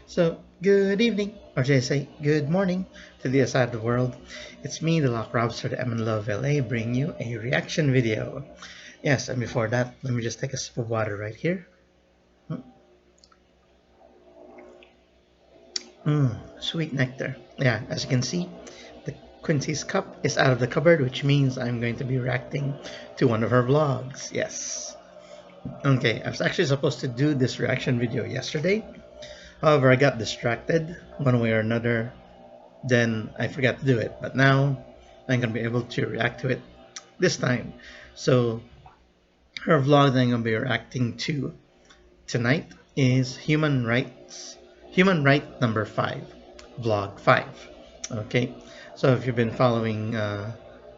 So, good evening, or should I say good morning to the other side of the world. It's me, the Lock Robster, the M in Love LA, bringing you a reaction video. Yes, and before that, let me just take a sip of water right here. Sweet nectar. Yeah, as you can see, the Quincy's cup is out of the cupboard, which means I'm going to be reacting to one of her vlogs. Yes. Okay, I was actually supposed to do this reaction video yesterday. However, I got distracted one way or another. Then I forgot to do it. But now I'm going to be able to react to it this time. So her vlog that I'm going to be reacting to tonight is Human Right number 5, vlog 5. Okay, so if you've been following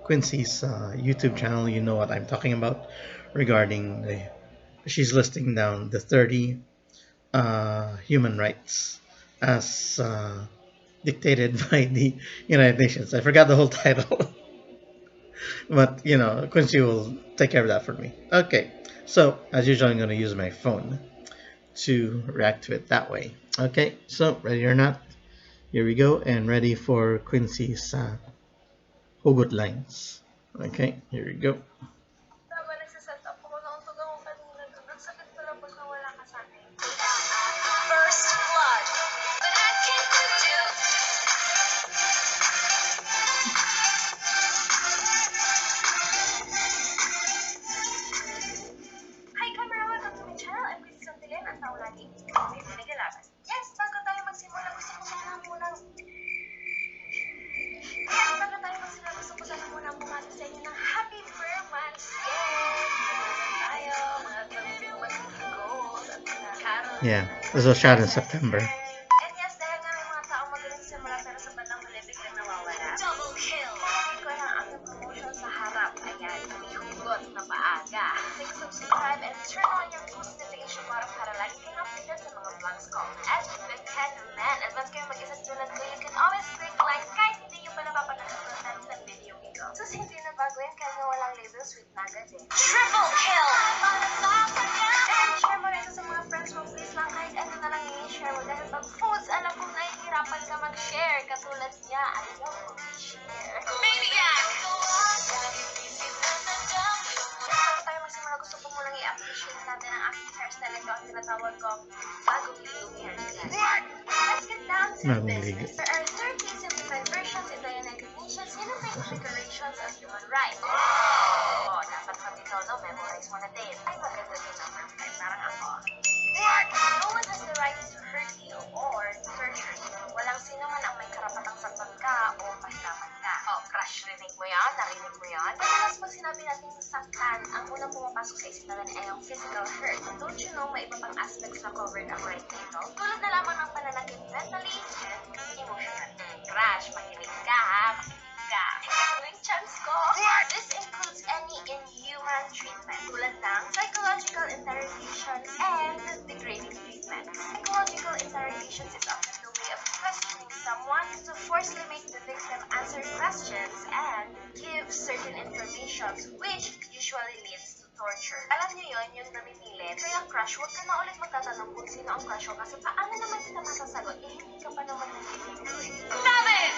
Quincy's YouTube channel, you know what I'm talking about regarding she's listing down the 30 human rights as dictated by the United Nations. I forgot the whole title, but Quincy will take care of that for me. Okay, so as usual, I'm going to use my phone to react to it that way. Okay, so ready or not, here we go, and ready for Quincy's hugot lines. Okay, here we go. First blood. But I can't do. Hi camera, welcome to my channel. I'm Quincy Santillian at tao lagi may pinagalaban. Yes, bago tayo magsimula, gusto ko sana munang bumati sa inyo ng Happy Months. Tayo, mga goals at Carol. Yeah, this was shot in September. And yes, dahil nga may mga taong magaling simula pero sa bandang huli biglang nawawala. Double kill! Hindi ko lang ang promotion sa harap. Ayan, may hugot na maaga. Click subscribe and turn on your post notification para lagi kayong updated sa mga vlogs ko. As with the man, advance kayo mag-isa tulad ko, you can always click like kahit hindi nyo pa napapanood ng video ito. So, hindi na bago yan kaya walang label, sweet na agad eh. Triple kill! And share mo rin ito sa mga friends mo, please lang kahit ano na lang i-share mo dahil pag foods, alam kong nahihirapan ka mag-share katulad niya, ayaw ko i-share. Maniac! Bago tayo magsimula, gusto ko munang i-appreciate natin ang aking hairstyle. Ito ang tinatawag ko bagong ligo hairstyle. Let's get down to business. There are 13 simplified versions in the United Nations celebrating decorations as human rights. Oh, dapat pag ikaw memorize mo na din. Ay, maganda din number 5, parang ako. No one has the right to hurt you or torture you. Walang sino man ang may karapatang saktan ka o pahilaman ka. Oh, crush, rinig mo yan? Narinig mo yan? Madalas pag sinabi natin saktan, ang unang pumapasok sa isipan ay ang physical hurt. Don't you know may iba pang aspects na covered ang right dito? Tulad na lamang ng pananakit mentally and emotionally. Crush, makinig ka ha? Makinig chance ko. This includes any inhuman treatment tulad ng psychological interrogations and degrading treatment. Psychological interrogations is often the way of questioning someone to forcibly make the victim answer questions and give certain information which usually leads to torture. Alam niyo yon, yung namimilit. Kaya crush, huwag ka na ulit magtatanong kung sino ang crush mo kasi paano naman kita masasagot? Hindi ka pa naman nagtitipid. Stop it!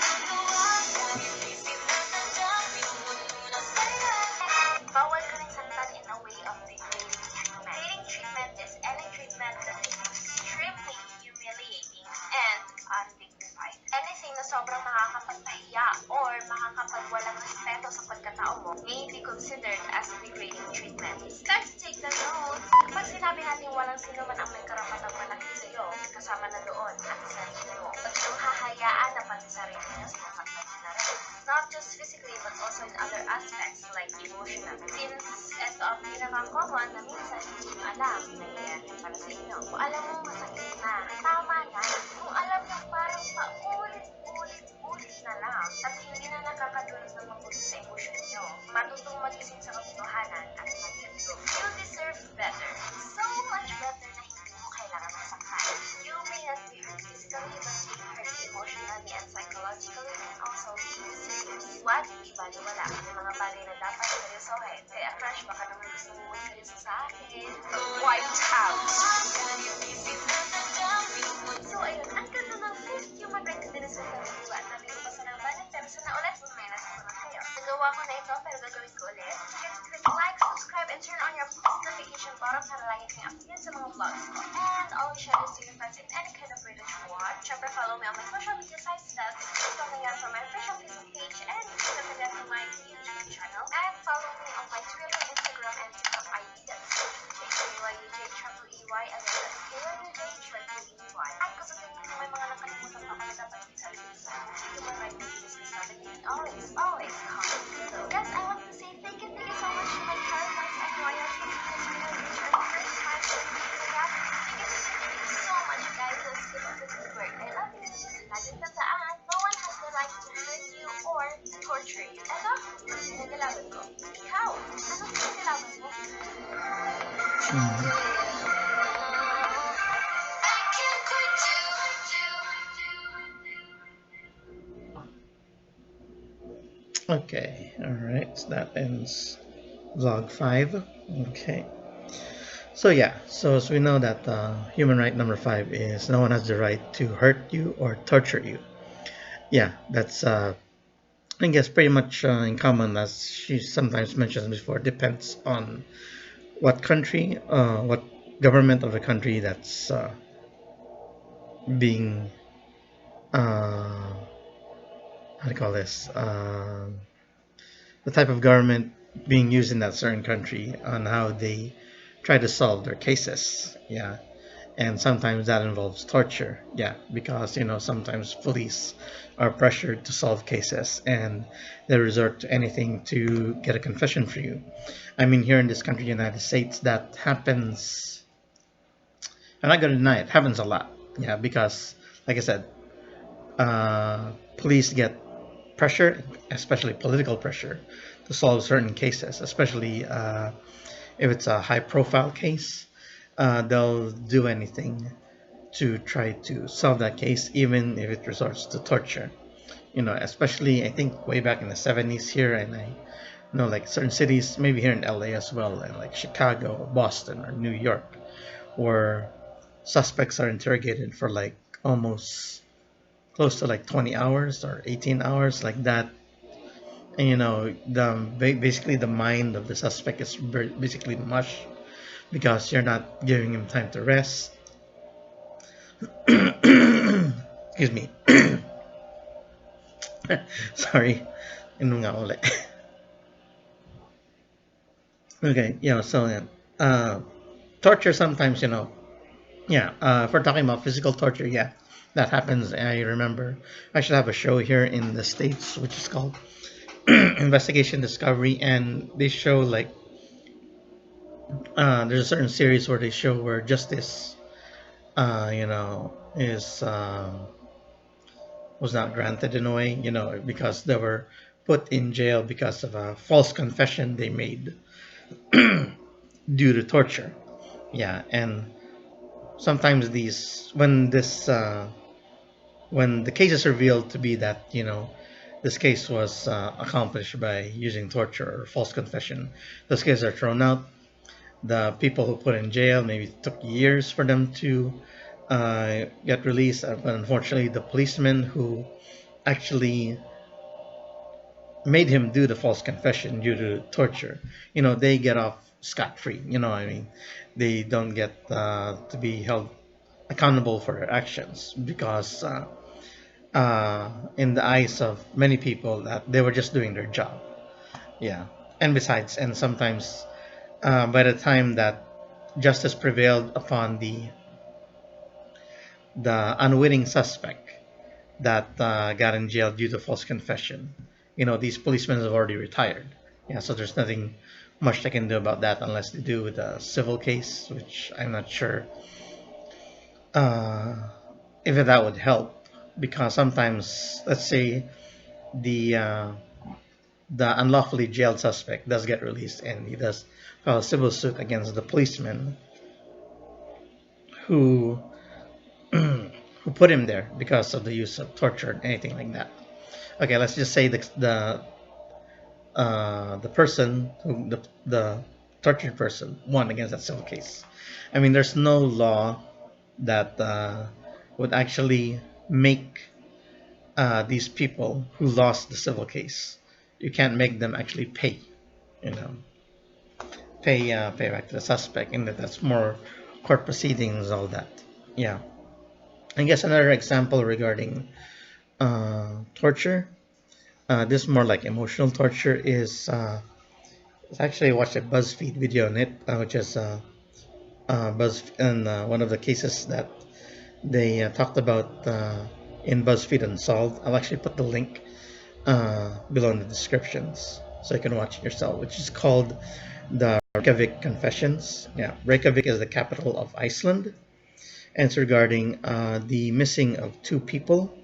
Bawal ka rin saktan in a way of degrading treatment. Degrading treatment is any treatment that is extremely humiliating and undignified. Anything na sobrang makakapagpahiya or makakapagwalang respeto sa pagkatao mo may be considered as degrading treatment. Time to take the note. Pag sinabi natin walang sino man ang may karapatang manakit sa'yo, kasama na doon ang sarili mo. Pag iyong hahayaan na pati sarili niya, sinasaktan niya na rin. Not just physically but also in other aspects like emotional. Since ito ang pinaka-common na minsan hindi nyo alam na yan para sa inyo. Kung alam mo masakit na, tama na. Kung alam nyo parang paulit-ulit na lang at hindi na nakakadulot ng mabuti sa emosyon nyo, matutong magising sa katotohanan at mag-improve. You deserve better. So much better na hindi mo kailangan masaktan. You may not be hurt physically but being hurt emotionally and psychologically and also serious. What? Di baliwala. May mga bagay na dapat seryosohin. Kaya crush, baka naman gusto mo mag-seryoso sa akin. White House. So ayun, ang vlogs ko. And always share this to your friends in any kind of way that you want. Syempre, follow me on my social media sites. That's ito na yan from my official Facebook page and ito na yan from my YouTube channel. And follow me on my Twitter, Instagram, and TikTok ID. That's JKYUJ and then that's KYUJ. At kung sa tingin ko may mga nakalimutan pa ako na dapat isabi sa human rights business natin, always comment below. Yes, I want to say thank you so much to my characters and royalties because we will reach our first milestone for that. Thank you so much, guys. Let's keep up the good work. I love you. Lagi tandaan, no one has the right to hurt you or to torture you. Eto, pinagalaban ko. Ikaw, anong pinagalaban mo? Okay, alright, so that ends vlog 5. Okay. So yeah, so as we know that human right number 5 is no one has the right to hurt you or torture you. Yeah, that's I guess pretty much in common, as she sometimes mentions before. Depends on what country, what government of the country that's being how do you call this? The type of government being used in that certain country on how they try to solve their cases. Yeah. And sometimes that involves torture. Yeah. Because, sometimes police are pressured to solve cases and they resort to anything to get a confession for you. I mean, here in this country, United States, that happens. I'm not going to deny it. Happens a lot. Yeah. Because, like I said, police get pressure, especially political pressure, to solve certain cases, especially if it's a high-profile case. They'll do anything to try to solve that case, even if it resorts to torture. Especially I think way back in the 70s here, and I know like certain cities, maybe here in LA as well, and like Chicago, or Boston, or New York, where suspects are interrogated for like almost close to like 20 hours or 18 hours, like that. And basically the mind of the suspect is basically mush because you're not giving him time to rest. Excuse me. Sorry. Inom nga ulit. Okay, so torture sometimes, yeah, if we're talking about physical torture, yeah, that happens. I remember I should have a show here in the States which is called Investigation Discovery, and they show like there's a certain series where they show where justice is was not granted in a way, because they were put in jail because of a false confession they made due to torture. Yeah, and sometimes when the case is revealed to be that this case was accomplished by using torture or false confession, those cases are thrown out. The people who put in jail, maybe it took years for them to get released, but unfortunately the policeman who actually made him do the false confession due to torture, they get off scot-free. I mean, they don't get to be held accountable for their actions because in the eyes of many people that they were just doing their job. Yeah. And besides, and sometimes by the time that justice prevailed upon the unwitting suspect that got in jail due to false confession, these policemen have already retired. Yeah, so there's nothing much they can do about that unless they do with a civil case, which I'm not sure if that would help, because sometimes, let's say, the unlawfully jailed suspect does get released and he does file a civil suit against the policeman who who put him there because of the use of torture and anything like that. Okay, let's just say the person who the tortured person won against that civil case. I mean, there's no law that would actually make these people who lost the civil case, you can't make them actually pay, pay back to the suspect, and that's more court proceedings, all that. Yeah. I guess another example regarding torture. This more like emotional torture is I actually watched a Buzzfeed video on it, which is and one of the cases that they talked about in Buzzfeed Unsolved. I'll actually put the link below in the descriptions so you can watch it yourself, which is called the Reykjavik Confessions. Yeah, Reykjavik is the capital of Iceland, and it's regarding the missing of two people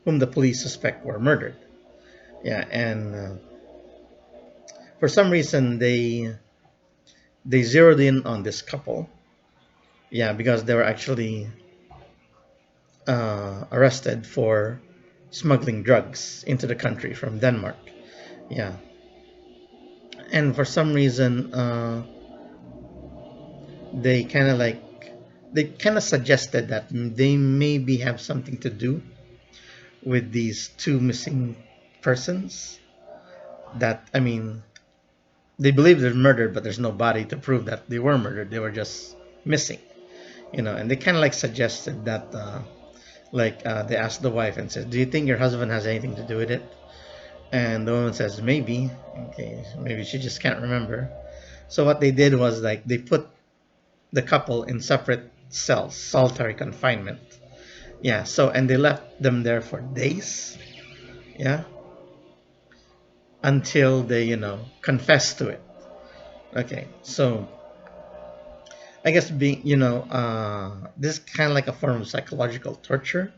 whom the police suspect were murdered. Yeah, and for some reason they zeroed in on this couple. Yeah, because they were actually arrested for smuggling drugs into the country from Denmark. Yeah, and for some reason they kind of like they kind of suggested that they maybe have something to do with these two missing persons. That, I mean, they believe they're murdered, but there's no body to prove that they were murdered. They were just missing, and they kind of like suggested that they asked the wife and said, do you think your husband has anything to do with it? And the woman says, maybe. Okay, maybe she just can't remember. So what they did was like they put the couple in separate cells, solitary confinement. Yeah, so and they left them there for days. Yeah, until they, confess to it. Okay, so I guess being, this is kind of like a form of psychological torture,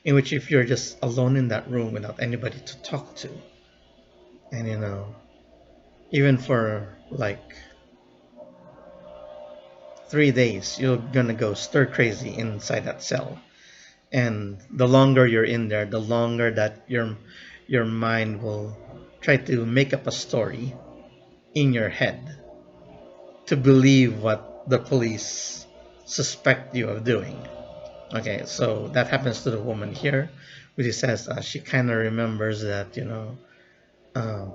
in which if you're just alone in that room without anybody to talk to, and even for like 3 days, you're gonna go stir crazy inside that cell. And the longer you're in there, the longer that your mind will try to make up a story in your head to believe what the police suspect you of doing. Okay, so that happens to the woman here, which she says she kind of remembers that, uh,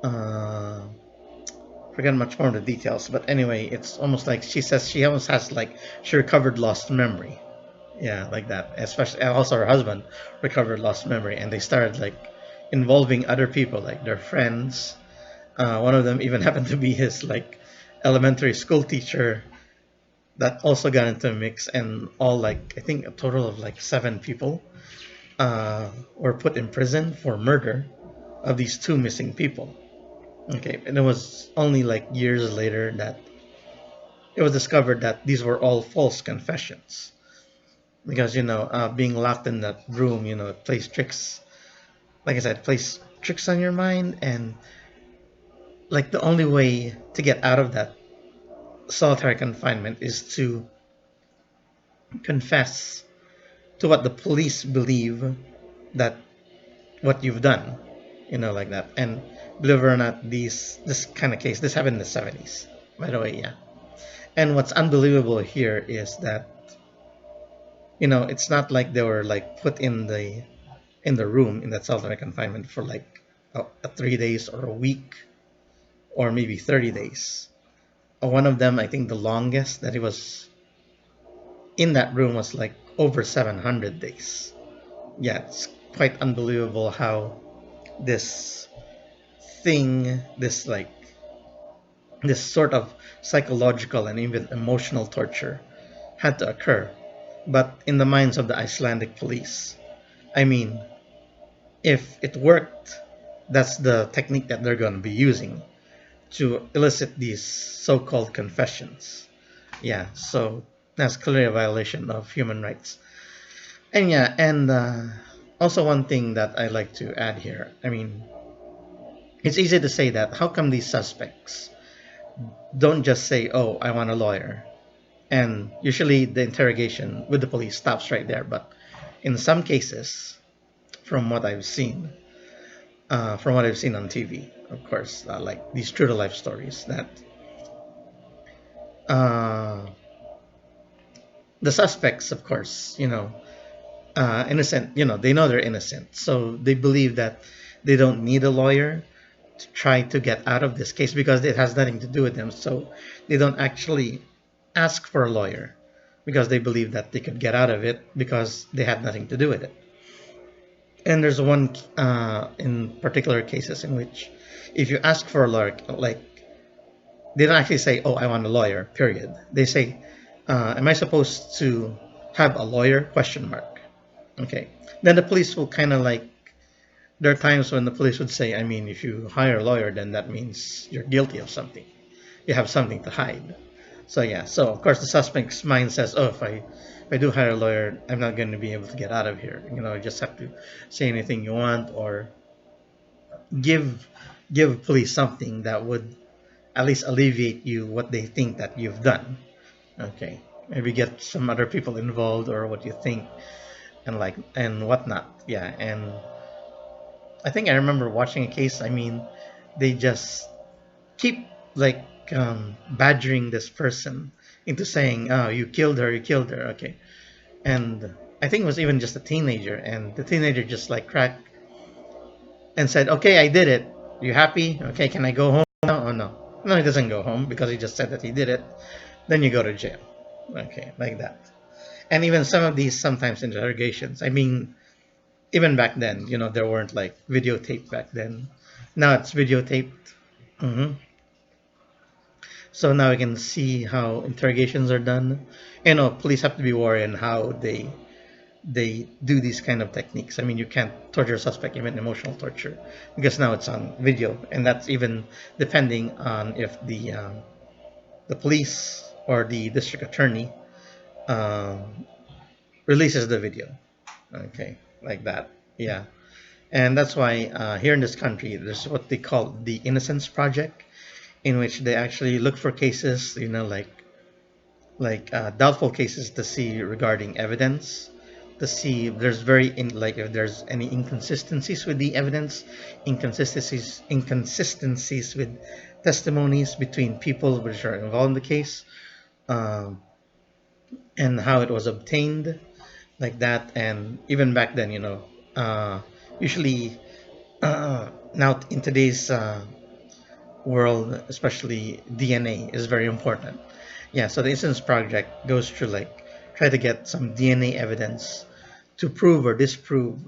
uh, forget much more of the details, but anyway, it's almost like she says she almost has like she recovered lost memory. Yeah, like that. Especially, and also her husband recovered lost memory, and they started like involving other people, like their friends. One of them even happened to be his like elementary school teacher that also got into a mix, and all like I think a total of like 7 people were put in prison for murder of these two missing people. Okay, and it was only like years later that it was discovered that these were all false confessions, because being locked in that room, it plays tricks. Like I said, plays tricks on your mind, and like the only way to get out of that solitary confinement is to confess to what the police believe that what you've done, like that. And believe it or not, this kind of case, this happened in the 70s, by the way. Yeah. And what's unbelievable here is that it's not like they were like put in the room in that solitary confinement for like 3 days or a week or maybe 30 days. One of them, I think the longest that he was in that room was like over 700 days. Yeah, it's quite unbelievable how this thing, this sort of psychological and even emotional torture had to occur. But in the minds of the Icelandic police, I mean, if it worked, that's the technique that they're going to be using to elicit these so-called confessions. Yeah, so that's clearly a violation of human rights. And yeah, and also one thing that I like to add here, I mean, it's easy to say that how come these suspects don't just say, oh, I want a lawyer? And usually the interrogation with the police stops right there. But in some cases, from what I've seen, on TV, of course, like these true to life stories, that uh, the suspects, of course, innocent, they know they're innocent. So they believe that they don't need a lawyer to try to get out of this case because it has nothing to do with them. So they don't actually ask for a lawyer because they believe that they could get out of it because they had nothing to do with it. And there's one in particular cases in which if you ask for a lawyer, like they don't actually say, "Oh, I want a lawyer." Period. They say, "Am I supposed to have a lawyer?" Question mark. Okay. Then the police will kind of like. There are times when the police would say, "I mean, if you hire a lawyer, then that means you're guilty of something. You have something to hide." So yeah. So of course the suspect's mind says, "Oh, if I do hire a lawyer, I'm not going to be able to get out of here. You know, you just have to say anything you want or give give police something that would at least alleviate you what they think that you've done." Okay, maybe get some other people involved or what you think and like and whatnot. Yeah, and I think I remember watching a case. I mean, they just keep like badgering this person into saying, "Oh, you killed her, you killed her." Okay, and I think it was even just a teenager, and the teenager just like cracked and said, "Okay, I did it. You happy? Okay, can I go home now?" Oh no, no, he doesn't go home because he just said that he did it. Then you go to jail. Okay, like that. And even some of these sometimes interrogations. I mean, even back then, you know, there weren't like videotape back then. Now it's videotaped. hmm So now we can see how interrogations are done. You know, police have to be worried on how they do these kind of techniques. I mean, you can't torture a suspect, even emotional torture, because now it's on video, and that's even depending on if the police or the district attorney um, releases the video. Okay, like that. Yeah, and that's why here in this country, there's what they call the Innocence Project, in which they actually look for cases, you know, like doubtful cases to see regarding evidence, to see if there's like if there's any inconsistencies with the evidence, inconsistencies with testimonies between people which are involved in the case, um, and how it was obtained, like that. And even back then, you know, usually now in today's world, especially DNA is very important. Yeah, so the Innocence Project goes through like try to get some DNA evidence to prove or disprove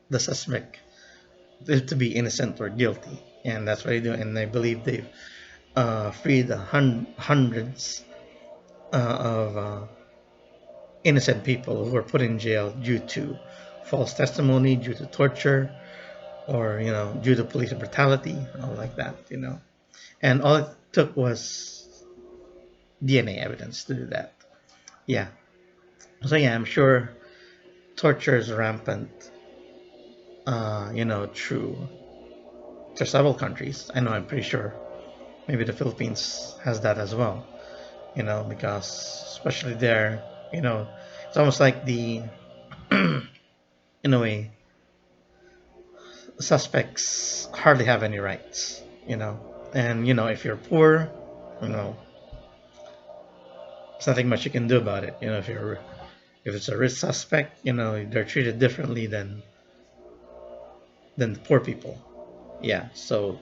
the suspect to be innocent or guilty, and that's what they do. And I believe they've freed hundreds of innocent people who were put in jail due to false testimony, due to torture, or you know, due to police brutality, all like that. You know, and all it took was DNA evidence to do that. Yeah. So yeah, I'm sure torture is rampant. You know, through several countries. I know. I'm pretty sure. Maybe the Philippines has that as well. You know, because especially there, you know, it's almost like the, in a way, suspects hardly have any rights. You know, and you know, if you're poor, you know, there's nothing much you can do about it. You know, if it's a rich suspect, you know, they're treated differently than the poor people. Yeah, so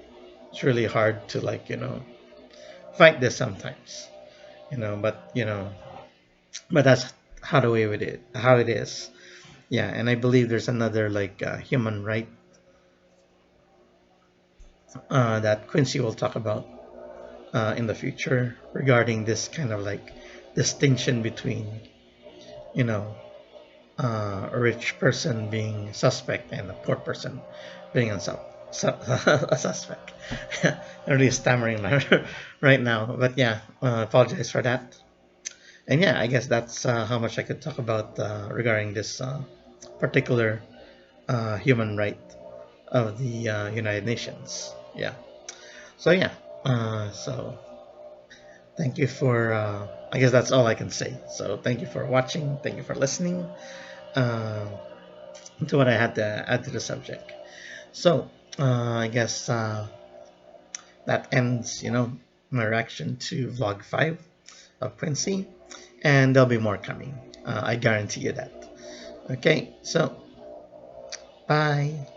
it's really hard to like you know fight this sometimes. You know, but you know, but that's how the way with it, how it is. Yeah, and I believe there's another like human right that Quincy will talk about in the future regarding this kind of like distinction between you know a rich person being suspect and a poor person being a suspect. I'm really stammering right now, but yeah, apologize for that. And yeah, I guess that's how much I could talk about regarding this particular human right of the United Nations. Yeah. So yeah. So thank you for. I guess that's all I can say. So thank you for watching. Thank you for listening uh, to what I had to add to the subject. So I guess that ends, you know, my reaction to Vlog 5 of Quincy, and there'll be more coming. I guarantee you that. Okay, so bye.